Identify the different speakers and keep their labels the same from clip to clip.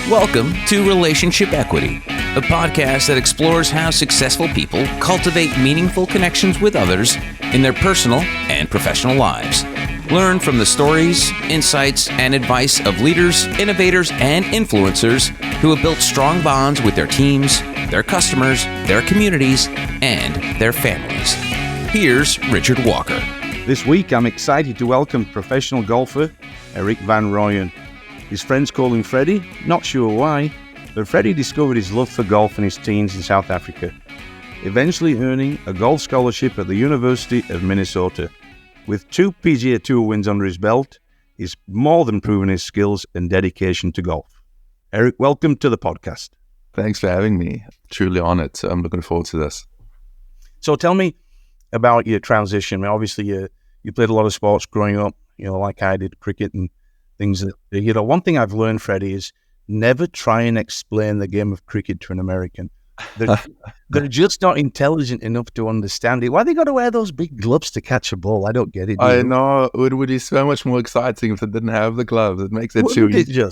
Speaker 1: Welcome to Relationship Equity, a podcast that explores how successful people cultivate meaningful connections with others in their personal and professional lives. Learn from the stories, insights, and advice of leaders, innovators, and influencers who have built strong bonds with their teams, their customers, their communities, and their families. Here's Richard Walker.
Speaker 2: This week, I'm excited to welcome professional golfer Erik van Rooyen. His friends call him Freddie, not sure why, but Freddie discovered his love for golf in his teens in South Africa, eventually earning a golf scholarship at the University of Minnesota. With 2 PGA Tour wins under his belt, he's more than proven his skills and dedication to golf. Erik, welcome to the podcast.
Speaker 3: Thanks for having me. Truly honored. So I'm looking forward to this.
Speaker 2: So tell me about your transition. Obviously, you played a lot of sports growing up, like I did, cricket and things. One thing I've learned, Freddie, is never try and explain the game of cricket to an American. They're just not intelligent enough to understand it. Why they got to wear those big gloves to catch a ball? I don't get it.
Speaker 3: I know. It would be so much more exciting if it didn't have the gloves. It makes it too easy.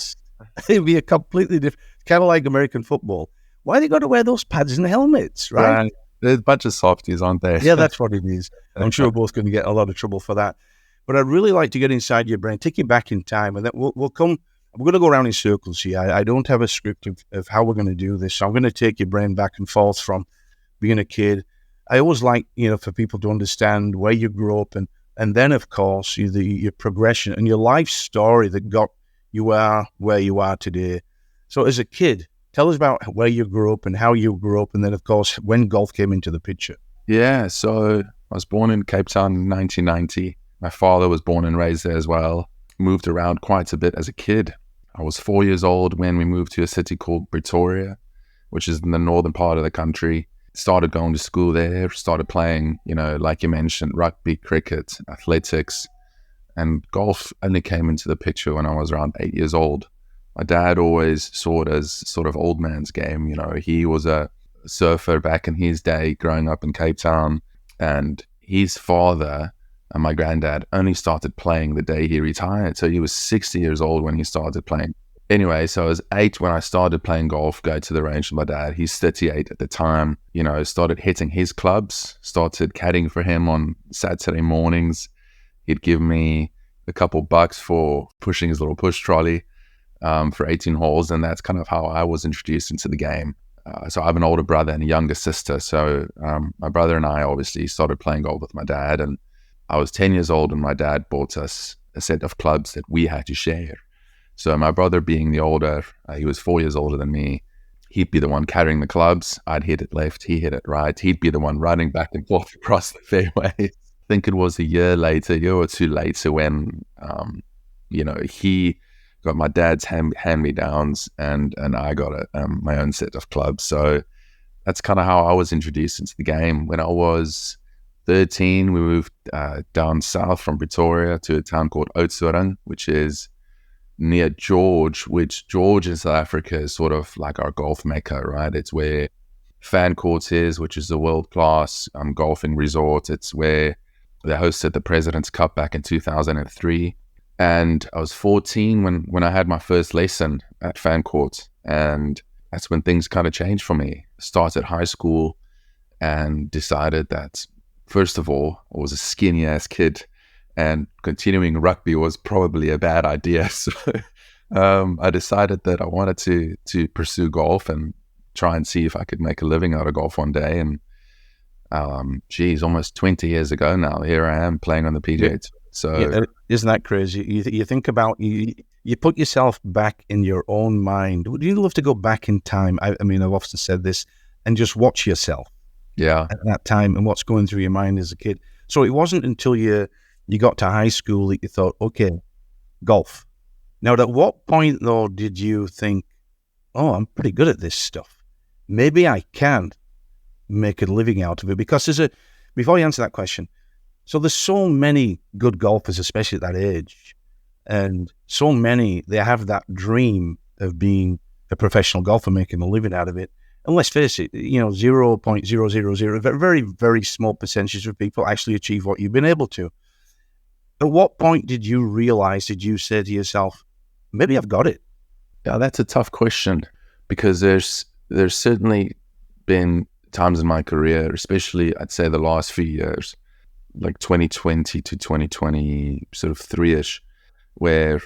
Speaker 2: It'd be a completely different, kind of like American football. Why they got to wear those pads and helmets, right?
Speaker 3: They're a bunch of softies, aren't they?
Speaker 2: Yeah, that's what it is. I'm sure we're both going to get a lot of trouble for that. But I'd really like to get inside your brain, take you back in time, and then we're going to go around in circles here. I don't have a script of how we're going to do this, so I'm going to take your brain back and forth from being a kid. I always like, for people to understand where you grew up, and then, of course, your progression and your life story that got you are where you are today. So as a kid, tell us about where you grew up and how you grew up, and then, of course, when golf came into the picture.
Speaker 3: Yeah, so I was born in Cape Town in 1990. My father was born and raised there as well. Moved around quite a bit as a kid. I was 4 years old when we moved to a city called Pretoria, which is in the northern part of the country. Started going to school there, started playing, like you mentioned, rugby, cricket, athletics, and golf only came into the picture when I was around 8 years old. My dad always saw it as sort of old man's game. He was a surfer back in his day growing up in Cape Town, and his father and my granddad only started playing the day he retired. So he was 60 years old when he started playing. Anyway, so I was 8 when I started playing golf, go to the range with my dad. He's 38 at the time, started hitting his clubs, started caddying for him on Saturday mornings. He'd give me a couple bucks for pushing his little push trolley for 18 holes. And that's kind of how I was introduced into the game. So I have an older brother and a younger sister. So my brother and I obviously started playing golf with my dad, and I was 10 years old and my dad bought us a set of clubs that we had to share. So my brother being the older, he was 4 years older than me. He'd be the one carrying the clubs. I'd hit it left, he hit it right. He'd be the one running back and forth across the fairway. I think it was a year or two later when, he got my dad's hand-me-downs and I got my own set of clubs. So that's kind of how I was introduced into the game. When I was 13, we moved down south from Pretoria to a town called Oudtshoorn, which is near George, which George in South Africa is sort of like our golf mecca, right? It's where Fan Courts is, which is a world-class golfing resort. It's where they hosted the President's Cup back in 2003. And I was 14 when I had my first lesson at Fan Courts, and that's when things kind of changed for me. Started high school and decided that, first of all, I was a skinny-ass kid, and continuing rugby was probably a bad idea. So I decided that I wanted to pursue golf and try and see if I could make a living out of golf one day. And almost 20 years ago now, here I am playing on the PGA Tour. So
Speaker 2: isn't that crazy? You think about, you put yourself back in your own mind. Would you love to go back in time? I mean, I've often said this, and just watch yourself.
Speaker 3: Yeah,
Speaker 2: at that time and what's going through your mind as a kid. So it wasn't until you got to high school that you thought, okay, golf. Now, at what point, though, did you think, oh, I'm pretty good at this stuff. Maybe I can make a living out of it? Because before you answer that question, so there's so many good golfers, especially at that age, and so many, they have that dream of being a professional golfer, making a living out of it. And let's face it, 0.000, a very, very small percentage of people actually achieve what you've been able to. At what point did you say to yourself, maybe I've got it?
Speaker 3: Yeah, that's a tough question because there's certainly been times in my career, especially I'd say the last few years, like 2020 to 2020, sort of 3-ish, where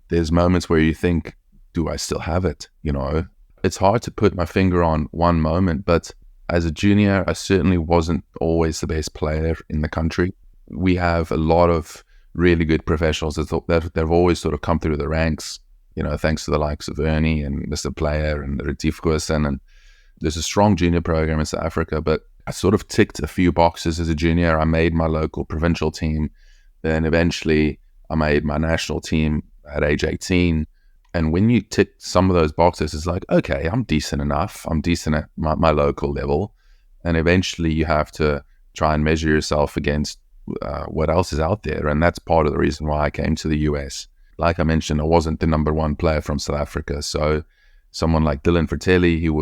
Speaker 3: there's moments where you think, do I still have it? You know, it's hard to put my finger on one moment, but as a junior, I certainly wasn't always the best player in the country. We have a lot of really good professionals that have always sort of come through the ranks, you know, thanks to the likes of Ernie and Mr. Player and Retief Goosen. And there's a strong junior program in South Africa, but I sort of ticked a few boxes as a junior. I made my local provincial team. Then eventually I made my national team at age 18. And when you tick some of those boxes, it's like, okay, I'm decent enough. I'm decent at my local level. And eventually you have to try and measure yourself against what else is out there. And that's part of the reason why I came to the US. Like I mentioned, I wasn't the number one player from South Africa. So someone like Dylan Fratelli, who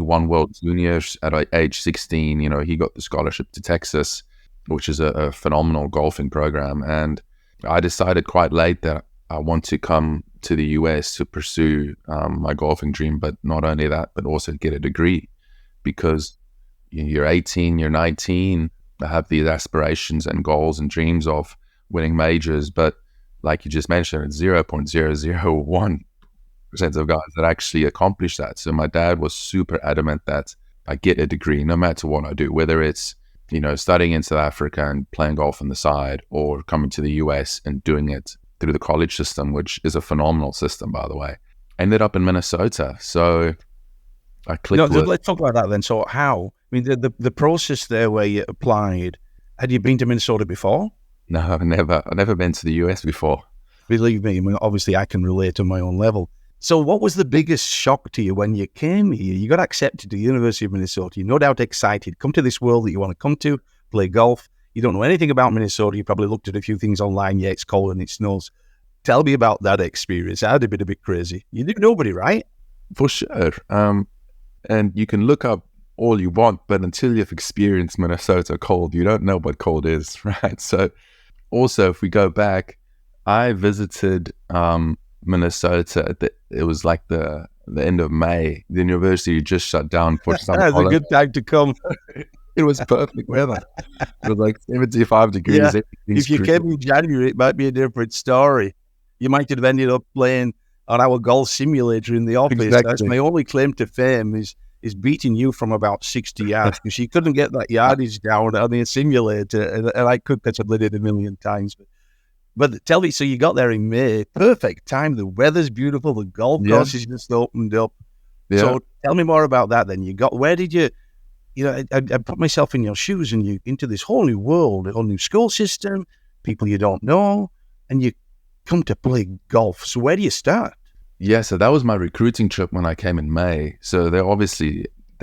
Speaker 3: won World Juniors at age 16, you know, he got the scholarship to Texas, which is a phenomenal golfing program. And I decided quite late that I want to come to the US to pursue my golfing dream, but not only that, but also get a degree, because you're 18, you're 19, I have these aspirations and goals and dreams of winning majors, but like you just mentioned, it's 0.001% of guys that actually accomplish that. So my dad was super adamant that I get a degree no matter what I do, whether it's, you know, studying in South Africa and playing golf on the side, or coming to the US and doing it through the college system, which is a phenomenal system, by the way. Ended up in Minnesota. So I clicked with...
Speaker 2: Let's talk about that then. So how? I mean, the process there where you applied, had you been to Minnesota before?
Speaker 3: No, I've never been to the US before.
Speaker 2: Believe me, I mean, obviously I can relate on my own level. So what was the biggest shock to you when you came here? You got accepted to the University of Minnesota. You're no doubt excited. Come to this world that you want to come to, play golf. You don't know anything about Minnesota. You probably looked at a few things online. Yeah, it's cold and it snows. Tell me about that experience. I'd have been a bit crazy. You knew nobody, right?
Speaker 3: For sure. And you can look up all you want, but until you've experienced Minnesota cold, you don't know what cold is, right? So also, if we go back, I visited Minnesota. It was like the end of May. The university just shut down for some
Speaker 2: That's a good time to come.
Speaker 3: It was perfect weather. It was like 75 degrees.
Speaker 2: Yeah. If you came in January, it might be a different story. You might have ended up playing on our golf simulator in the office.
Speaker 3: Exactly.
Speaker 2: That's my only claim to fame is beating you from about 60 yards, because you couldn't get that yardage down on the simulator, and I could possibly did a million times. But tell me, so you got there in May, perfect time. The weather's beautiful. The golf course is just opened up. Yeah. So tell me more about that. Then where did you? You know, I put myself in your shoes, and you into this whole new world, a whole new school system, people you don't know, and you come to play golf. So where do you start?
Speaker 3: Yeah, so that was my recruiting trip when I came in May. So they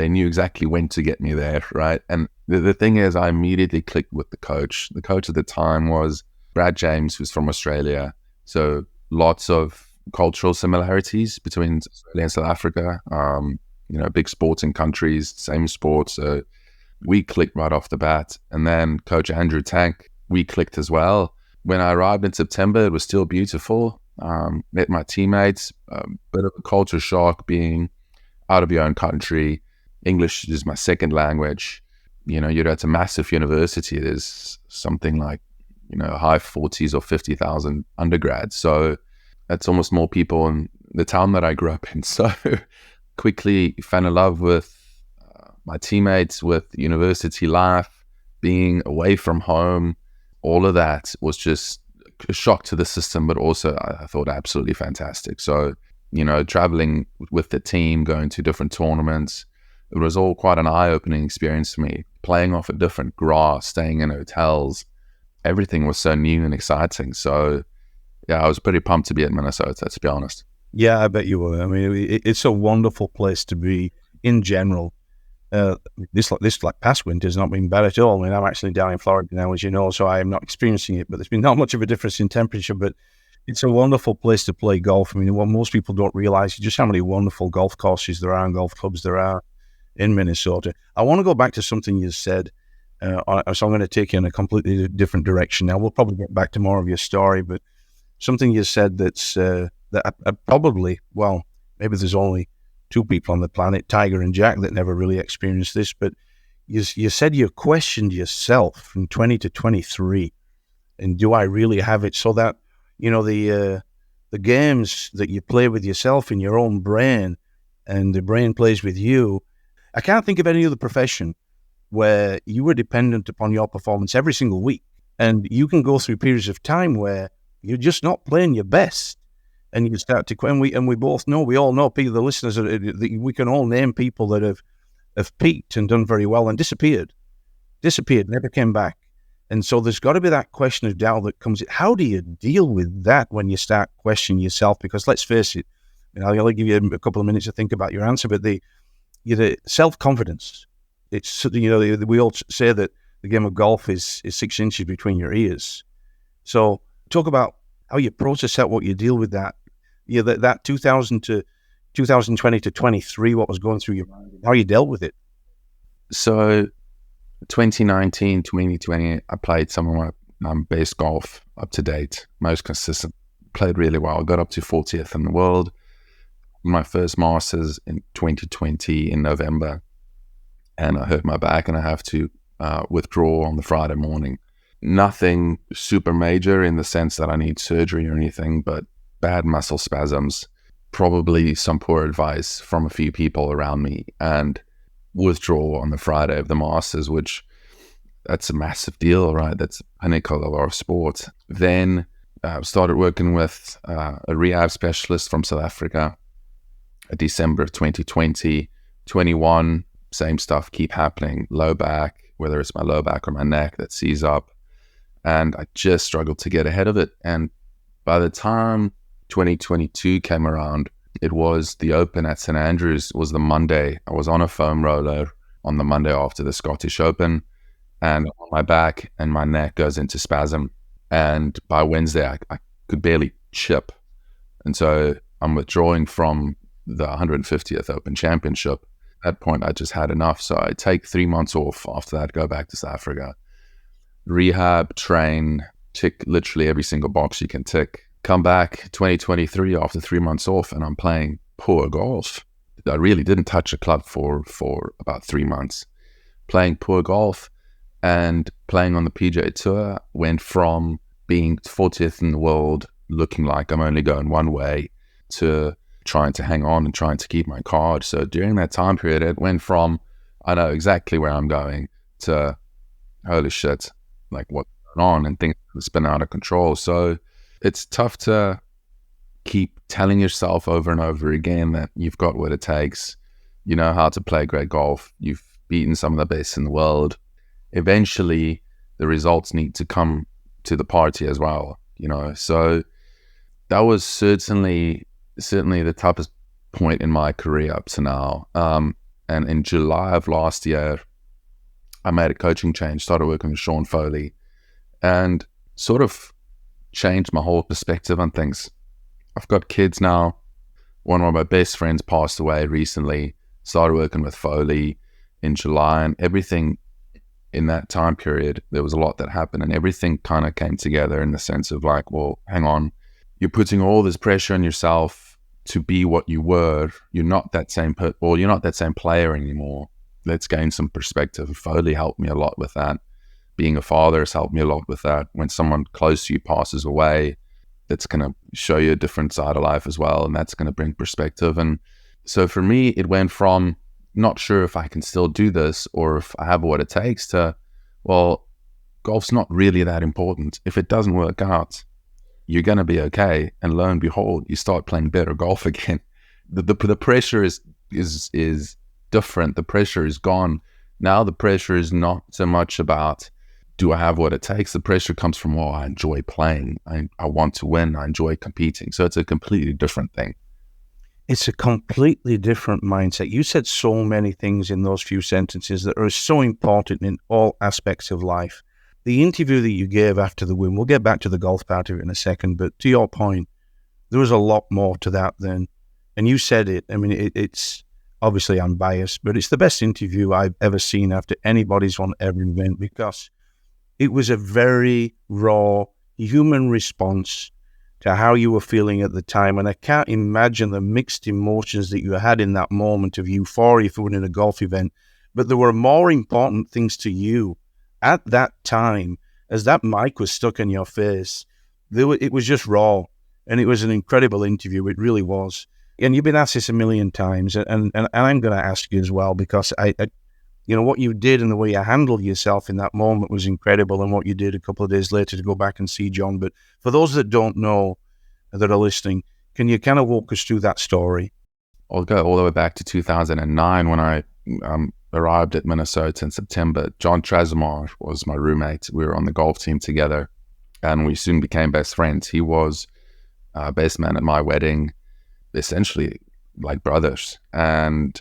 Speaker 3: knew exactly when to get me there, right? And the thing is, I immediately clicked with the coach. The coach at the time was Brad James, who's from Australia. So lots of cultural similarities between Australia and South Africa. You know, big sporting countries, same sports. So we clicked right off the bat. And then Coach Andrew Tank, we clicked as well. When I arrived in September, it was still beautiful. Met my teammates, bit of a culture shock being out of your own country. English is my second language. You know, you're at a massive university. There's something like, you know, high 40s or 50,000 undergrads. So that's almost more people in the town that I grew up in. So quickly fell in love with my teammates, with university life, being away from home. All of that was just a shock to the system, but also I thought absolutely fantastic. So, you know, traveling with the team, going to different tournaments, it was all quite an eye-opening experience for me. Playing off a different grass, staying in hotels, everything was so new and exciting. So, yeah, I was pretty pumped to be at Minnesota, to be honest.
Speaker 2: Yeah, I bet you were. I mean, it's a wonderful place to be in general. This past winter has not been bad at all. I mean, I'm actually down in Florida now, as you know, so I am not experiencing it, but there's been not much of a difference in temperature, but it's a wonderful place to play golf. I mean, what most people don't realize is just how many wonderful golf courses there are and golf clubs there are in Minnesota. I want to go back to something you said, so I'm going to take you in a completely different direction now. We'll probably get back to more of your story, but something you said that's that I probably, well, maybe there's only two people on the planet, Tiger and Jack, that never really experienced this, but you said you questioned yourself from 20 to 23. And do I really have it? So that, the games that you play with yourself in your own brain and the brain plays with you, I can't think of any other profession where you were dependent upon your performance every single week. And you can go through periods of time where you're just not playing your best. And you start to, and we both know, we all know, people, the listeners, we can all name people that have peaked and done very well and disappeared, never came back. And so there's got to be that question of doubt that comes in. How do you deal with that when you start questioning yourself? Because let's face it, I'll only give you a couple of minutes to think about your answer, but the self-confidence, it's, we all say that the game of golf is 6 inches between your ears. So talk about how you process that, what you deal with that. That 2000 to 2020 to 23, what was going through your mind, how you dealt with it.
Speaker 3: So 2019, 2020, I played some of my best golf up to date, most consistent, played really well, got up to 40th in the world. My first Masters in 2020 in November, and I hurt my back and I have to withdraw on the Friday morning. Nothing super major in the sense that I need surgery or anything, but bad muscle spasms, probably some poor advice from a few people around me, and withdraw on the Friday of the Masters, which that's a massive deal, right? That's the pinnacle of our sport. Then started working with a rehab specialist from South Africa December of 2020. 21, same stuff keep happening. Low back, whether it's my low back or my neck that seize up. And I just struggled to get ahead of it. And by the time 2022 came around, it was the Open at St. Andrews, was the Monday. I was on a foam roller on the Monday after the Scottish Open, and my back and my neck goes into spasm. And by Wednesday, I could barely chip. And so I'm withdrawing from the 150th Open Championship. At that point, I just had enough. So I take 3 months off after that, go back to South Africa, rehab, train, tick literally every single box you can tick. Come back 2023 after 3 months off, and I'm playing poor golf. I really didn't touch a club for about 3 months. Playing poor golf and playing on the PGA Tour, went from being 40th in the world, looking like I'm only going one way, to trying to hang on and trying to keep my card. So during that time period, it went from, I know exactly where I'm going, to holy shit, like what's going on, and things spin out of control. So it's tough to keep telling yourself over and over again that you've got what it takes. You know how to play great golf. You've beaten some of the best in the world. Eventually, the results need to come to the party as well, So that was certainly the toughest point in my career up to now. And in July of last year, I made a coaching change, started working with Sean Foley, and sort of changed my whole perspective on things. I've got kids now. One of my best friends passed away recently. Started working with Foley in July, and everything in that time period, there was a lot that happened, and everything kind of came together in the sense of like, well, hang on, you're putting all this pressure on yourself to be what you were. You're not that same you're not that same player anymore. Let's gain some perspective. Foley helped me a lot with that. Being a father has helped me a lot with that. When someone close to you passes away, that's going to show you a different side of life as well, and that's going to bring perspective. And so for me, it went from not sure if I can still do this or if I have what it takes to, well, golf's not really that important. If it doesn't work out, you're going to be okay. And lo and behold, you start playing better golf again. The pressure is different. The pressure is gone. Now the pressure is not so much about, do I have what it takes? The pressure comes from, well, I enjoy playing. I want to win. I enjoy competing. So it's a completely different thing.
Speaker 2: It's a completely different mindset. You said so many things in those few sentences that are so important in all aspects of life. The interview that you gave after the win, we'll get back to the golf part of it in a second, but to your point, there was a lot more to that than, and you said it, I mean, it's obviously I'm biased, but it's the best interview I've ever seen after anybody's won every event, because it was a very raw human response to how you were feeling at the time. And I can't imagine the mixed emotions that you had in that moment of euphoria for winning a golf event. But there were more important things to you at that time, as that mic was stuck in your face. It was just raw, and it was an incredible interview. It really was. And you've been asked this a million times, and I'm going to ask you as well, because I what you did and the way you handled yourself in that moment was incredible, and what you did a couple of days later to go back and see Jon. But for those that don't know, that are listening, can you kind of walk us through that story?
Speaker 3: I'll go all the way back to 2009 when I arrived at Minnesota in September. Jon Trasamar was my roommate. We were on the golf team together, and we soon became best friends. He was best man at my wedding, essentially like brothers, and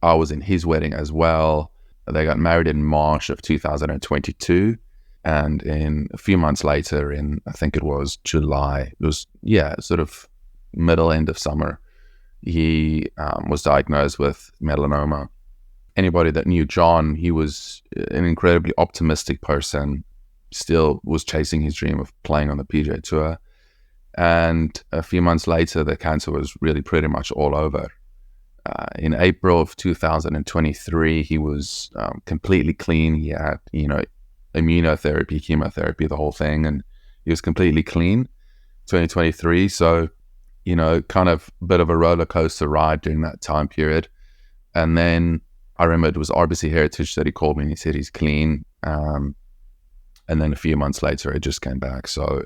Speaker 3: I was in his wedding as well. They got married in March of 2022, and in a few months later, in I think it was July, it was sort of middle end of summer, he was diagnosed with melanoma. Anybody that knew Jon, he was an incredibly optimistic person, still was chasing his dream of playing on the PGA Tour. And a few months later, the cancer was really pretty much all over. In April of 2023, he was completely clean. He had, immunotherapy, chemotherapy, the whole thing, and he was completely clean. 2023, so, kind of a bit of a roller coaster ride during that time period. And then I remember it was RBC Heritage that he called me and he said he's clean. And then a few months later, it just came back. So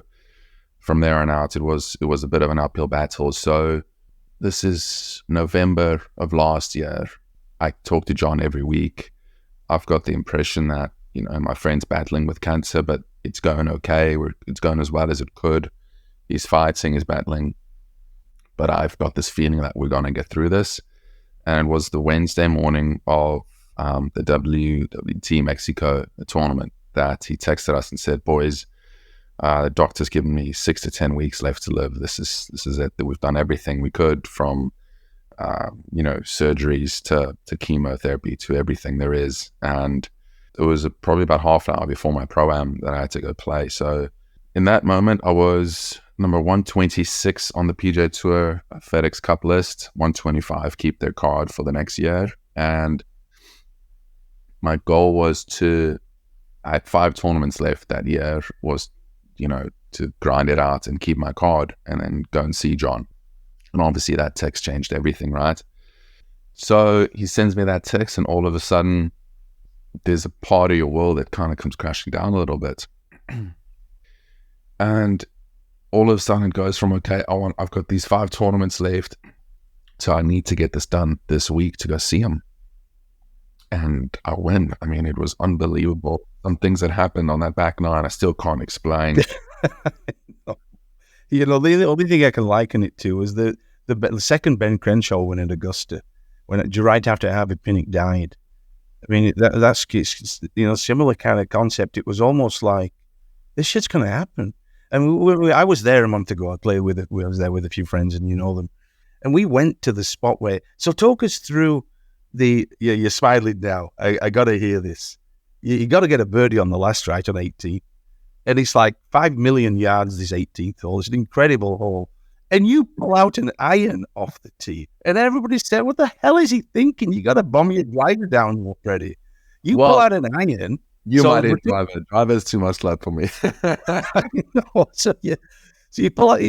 Speaker 3: from there on out, it was a bit of an uphill battle. So this is November of last year. I talk to Jon every week. I've got the impression that, my friend's battling with cancer, but it's going okay. It's going as well as it could. He's fighting, he's battling. But I've got this feeling that we're going to get through this. And it was the Wednesday morning of the WWT Mexico tournament that he texted us and said, boys, the doctor's given me 6 to 10 weeks left to live. This is it. That we've done everything we could, from surgeries to chemotherapy to everything there is. And it was probably about half an hour before my pro-am that I had to go play. So in that moment, I was number 126 on the PGA Tour FedEx Cup list, 125 keep their card for the next year. And my goal was I had 5 tournaments left that year, was to grind it out and keep my card and then go and see Jon. And obviously that text changed everything, right? So he sends me that text, and all of a sudden there's a part of your world that kind of comes crashing down a little bit. And all of a sudden it goes from, okay, I've got these 5 tournaments left, so I need to get this done this week to go see him. And I win. I mean, it was unbelievable. Some things that happened on that back nine, I still can't explain.
Speaker 2: The only thing I can liken it to is the second Ben Crenshaw win at Augusta, when right after Harvey Pinnock died. I mean, that's similar kind of concept. It was almost like, this shit's going to happen. And I was there a month ago. I was there with a few friends, and you know them. And we went to the spot where. So talk us through you're smiling now. I got to hear this. You got to get a birdie on the last, right, on 18. And it's like 5 million yards, this 18th hole. It's an incredible hole. And you pull out an iron off the tee. And everybody said, what the hell is he thinking? You got to bomb your driver down already. Pull out an iron.
Speaker 3: You might hit driver. Driver's too much left for me.
Speaker 2: So you pull out,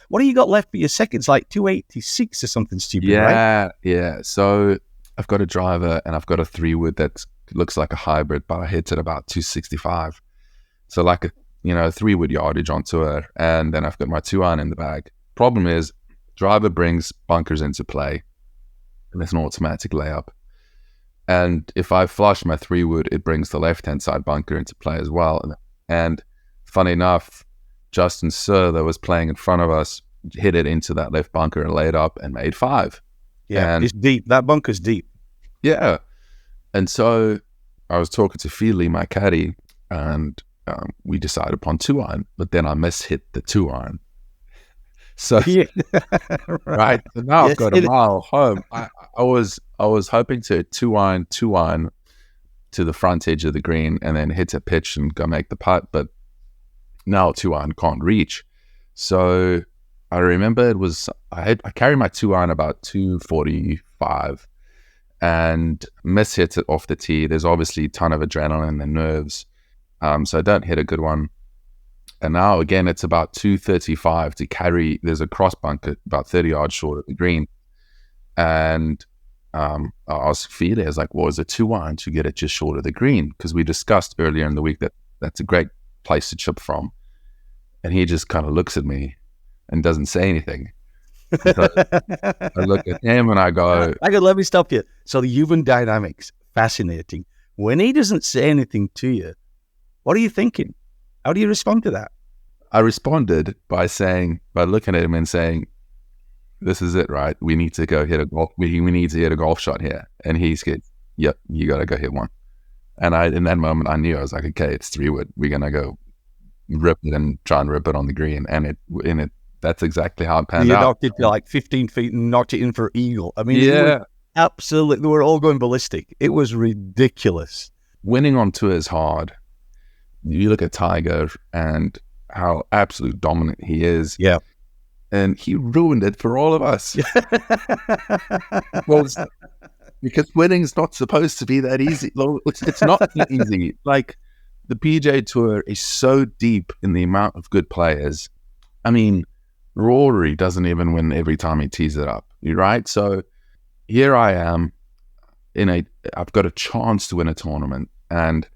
Speaker 2: what do you got left for your seconds? Like 286 or something stupid, right?
Speaker 3: Yeah. So I've got a driver and I've got a 3-wood that looks like a hybrid, but I hit it about 265. So like a 3-wood yardage on tour. And then I've got my 2-iron in the bag. Problem is, driver brings bunkers into play, and it's an automatic layup. And if I flush my 3-wood, it brings the left-hand side bunker into play as well. And funny enough, Justin Sir, that was playing in front of us, hit it into that left bunker and laid up and made 5.
Speaker 2: Yeah, and it's deep. That bunker's deep.
Speaker 3: Yeah. And so I was talking to Feely, my caddy, and we decided upon 2-iron, but then I mishit the 2-iron. So right. So now I've got a mile home. I was hoping to 2-iron to the front edge of the green and then hit a pitch and go make the putt, but now 2-iron can't reach. So I remember it was, I carried my 2-iron about 245 and hit it off the tee. There's obviously a ton of adrenaline and nerves. So I don't hit a good one. And now again, it's about 235 to carry. There's a cross bunker about 30 yards short of the green. And I was feeling, I was like, well, is it 2-iron to get it just short of the green? Because we discussed earlier in the week that that's a great place to chip from. And he just kind of looks at me and doesn't say anything. So I look at him and I go,
Speaker 2: let me stop you. So the human dynamics, fascinating. When he doesn't say anything to you, what are you thinking? How do you respond to that?
Speaker 3: I responded by looking at him and saying, this is it, right? We need to go hit a golf. We need to hit a golf shot here. And he's good. Yep, you got to go hit one. And in that moment, I knew. I was like, okay, it's 3-wood. We're gonna go rip it and try and rip it on the green. And that's exactly how it panned out.
Speaker 2: You knocked it to like 15 feet and knocked it in for eagle. I mean,
Speaker 3: yeah,
Speaker 2: absolutely. They were all going ballistic. It was ridiculous.
Speaker 3: Winning on tour is hard. You look at Tiger and how absolute dominant he is.
Speaker 2: Yeah.
Speaker 3: And he ruined it for all of us. Well, because winning is not supposed to be that easy. It's not that easy. Like, the PGA Tour is so deep in the amount of good players. I mean, Rory doesn't even win every time he tees it up. You're right. So here I am I've got a chance to win a tournament, and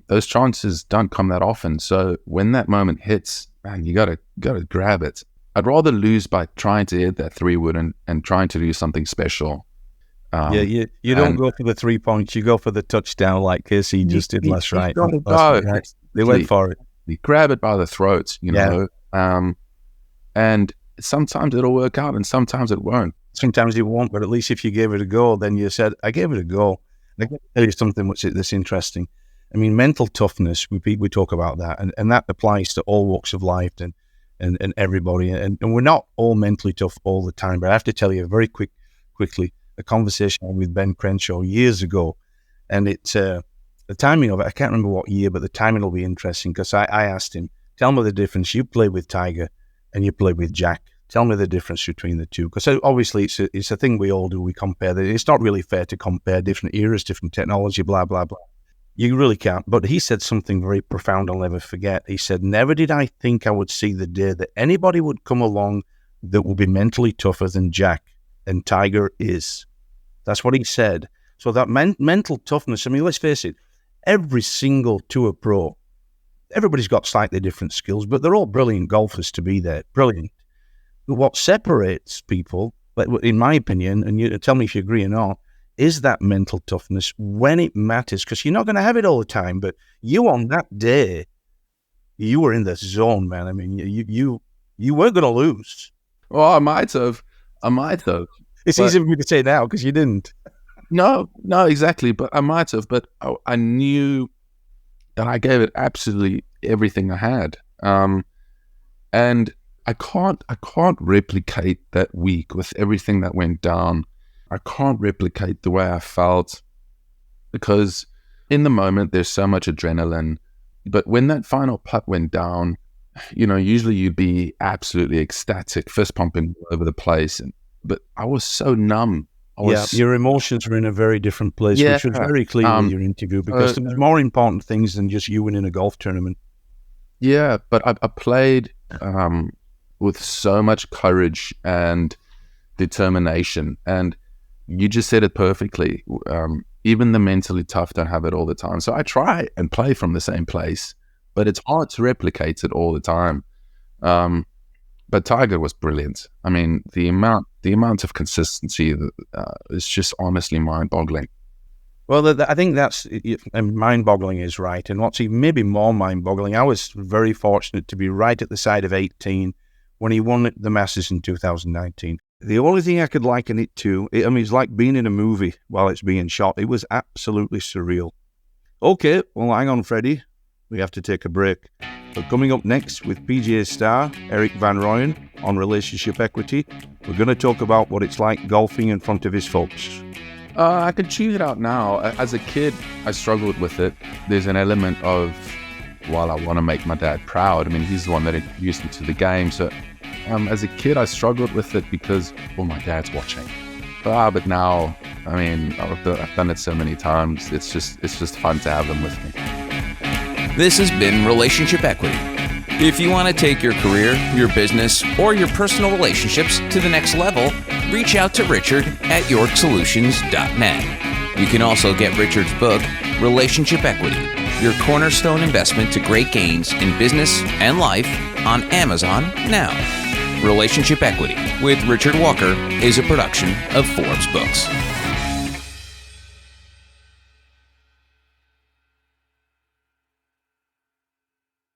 Speaker 3: those chances don't come that often. So when that moment hits, man, you gotta grab it. I'd rather lose by trying to hit that 3-wood and trying to do something special.
Speaker 2: You don't go for the 3 points. You go for the touchdown like Casey just did last night. They went for it.
Speaker 3: You grab it by the throat, you know. And sometimes it'll work out and sometimes it won't.
Speaker 2: Sometimes it won't, but at least if you gave it a go, then you said, I gave it a go. I can tell you something that's interesting. I mean, mental toughness, we talk about that, and that applies to all walks of life and everybody. And we're not all mentally tough all the time, but I have to tell you very quickly, a conversation with Ben Crenshaw years ago, and it's the timing of it, I can't remember what year, but the timing will be interesting, because I asked him, tell me the difference. You play with Tiger and you play with Jack. Tell me the difference between the two, because obviously it's a thing we all do. We compare. It's not really fair to compare different eras, different technology, blah, blah, blah. You really can't. But he said something very profound I'll never forget. He said, never did I think I would see the day that anybody would come along that would be mentally tougher than Jack, and Tiger is. That's what he said. So that mental toughness, I mean, let's face it, every single tour pro, everybody's got slightly different skills, but they're all brilliant golfers to be there. Brilliant. But what separates people, in my opinion, and you tell me if you agree or not, is that mental toughness when it matters, because you're not going to have it all the time. But you, on that day, you were in the zone, man. I mean, you weren't going to lose.
Speaker 3: Well, I might have.
Speaker 2: It's easy for me to say now because you didn't.
Speaker 3: No, exactly. But I might have. But I knew that I gave it absolutely everything I had. And I can't replicate that week with everything that went down. I can't replicate the way I felt, because in the moment there's so much adrenaline. But when that final putt went down, you know, usually you'd be absolutely ecstatic, fist pumping all over the place. But I was so numb.
Speaker 2: Your emotions were in a very different place, which was very clear in your interview, because there was more important things than just you winning a golf tournament.
Speaker 3: Yeah, but I played with so much courage and determination. And you just said it perfectly. Even the mentally tough don't have it all the time. So I try and play from the same place, but it's hard to replicate it all the time. But Tiger was brilliant. I mean, the amount of consistency is just honestly mind-boggling.
Speaker 2: Well, I think that's mind-boggling is right. And what's even maybe more mind-boggling, I was very fortunate to be right at the side of 18 when he won the Masters in 2019. The only thing I could liken it to, it's like being in a movie while it's being shot. It was absolutely surreal. Okay, well, hang on, Freddie. We have to take a break. But coming up next with PGA star Erik van Rooyen on relationship equity, we're going to talk about what it's like golfing in front of his folks.
Speaker 3: I can tune it out now. As a kid, I struggled with it. There's an element of, while I want to make my dad proud, I mean, he's the one that introduced me to the game, so As a kid, I struggled with it because, my dad's watching. But now, I mean, I've done it so many times. It's just fun to have them with me.
Speaker 1: This has been Relationship Equity. If you want to take your career, your business, or your personal relationships to the next level, reach out to Richard at yorksolutions.net. You can also get Richard's book, Relationship Equity, your cornerstone investment to great gains in business and life, on Amazon now. Relationship Equity with Richard Walker is a production of Forbes Books.